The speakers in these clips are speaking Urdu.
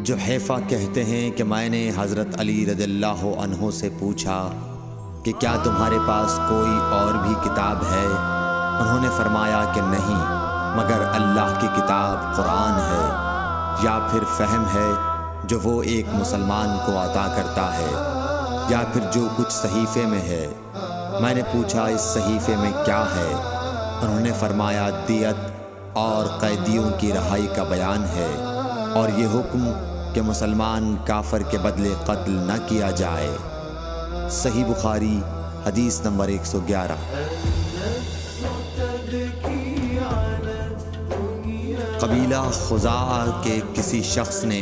جحیفہ کہتے ہیں کہ میں نے حضرت علی رضی اللہ عنہ سے پوچھا کہ کیا تمہارے پاس کوئی اور بھی کتاب ہے؟ انہوں نے فرمایا کہ نہیں مگر اللہ کی کتاب قرآن ہے، یا پھر فہم ہے جو وہ ایک مسلمان کو عطا کرتا ہے، یا پھر جو کچھ صحیفے میں ہے۔ میں نے پوچھا اس صحیفے میں کیا ہے؟ انہوں نے فرمایا دیت اور قیدیوں کی رہائی کا بیان ہے، اور یہ حکم کہ مسلمان کافر کے بدلے قتل نہ کیا جائے۔ صحیح بخاری حدیث نمبر 111۔ قبیلہ خزاعہ کے کسی شخص نے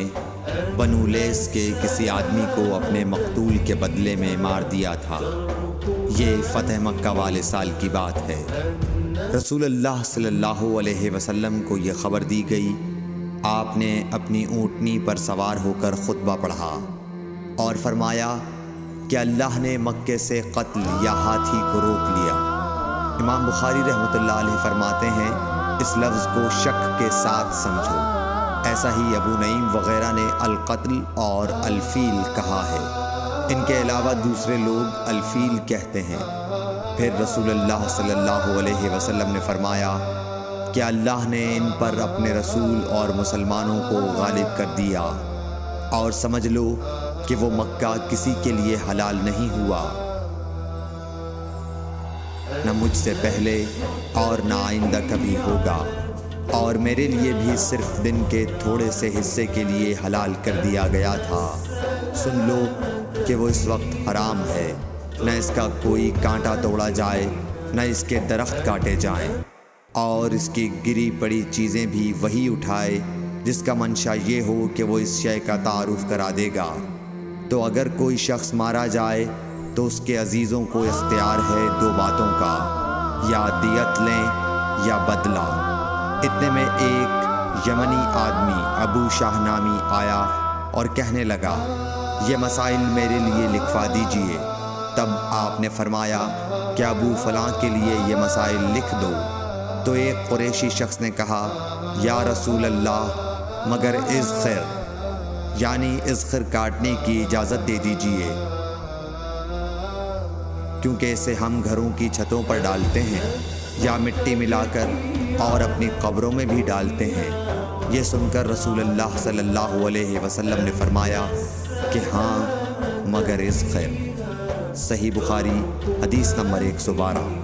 بنو لیث کے کسی آدمی کو اپنے مقتول کے بدلے میں مار دیا تھا۔ یہ فتح مکہ والے سال کی بات ہے۔ رسول اللہ صلی اللہ علیہ وسلم کو یہ خبر دی گئی۔ آپ نے اپنی اونٹنی پر سوار ہو کر خطبہ پڑھا اور فرمایا کہ اللہ نے مکے سے قتل یا ہاتھی کو روک لیا۔ امام بخاری رحمۃ اللہ علیہ فرماتے ہیں اس لفظ کو شک کے ساتھ سمجھو۔ ایسا ہی ابو نعیم وغیرہ نے القتل اور الفیل کہا ہے۔ ان کے علاوہ دوسرے لوگ الفیل کہتے ہیں۔ پھر رسول اللہ صلی اللہ علیہ وسلم نے فرمایا کہ اللہ نے ان پر اپنے رسول اور مسلمانوں کو غالب کر دیا، اور سمجھ لو کہ وہ مکہ کسی کے لیے حلال نہیں ہوا، نہ مجھ سے پہلے اور نہ آئندہ کبھی ہوگا، اور میرے لیے بھی صرف دن کے تھوڑے سے حصے کے لیے حلال کر دیا گیا تھا۔ سن لو کہ وہ اس وقت حرام ہے، نہ اس کا کوئی کانٹا توڑا جائے، نہ اس کے درخت کاٹے جائیں، اور اس کی گری پڑی چیزیں بھی وہی اٹھائے جس کا منشا یہ ہو کہ وہ اس شے کا تعارف کرا دے گا۔ تو اگر کوئی شخص مارا جائے تو اس کے عزیزوں کو اختیار ہے دو باتوں کا، یا دیت لیں یا بدلہ۔ اتنے میں ایک یمنی آدمی ابو شاہ نامی آیا اور کہنے لگا یہ مسائل میرے لیے لکھوا دیجئے۔ تب آپ نے فرمایا کہ ابو فلاں کے لیے یہ مسائل لکھ دو۔ تو ایک قریشی شخص نے کہا یا رسول اللہ مگر اذخر، یعنی اذخر کاٹنے کی اجازت دے دیجئے، کیونکہ اسے ہم گھروں کی چھتوں پر ڈالتے ہیں یا مٹی ملا کر اور اپنی قبروں میں بھی ڈالتے ہیں۔ یہ سن کر رسول اللہ صلی اللہ علیہ وسلم نے فرمایا کہ ہاں مگر اذخر۔ صحیح بخاری حدیث نمبر 112۔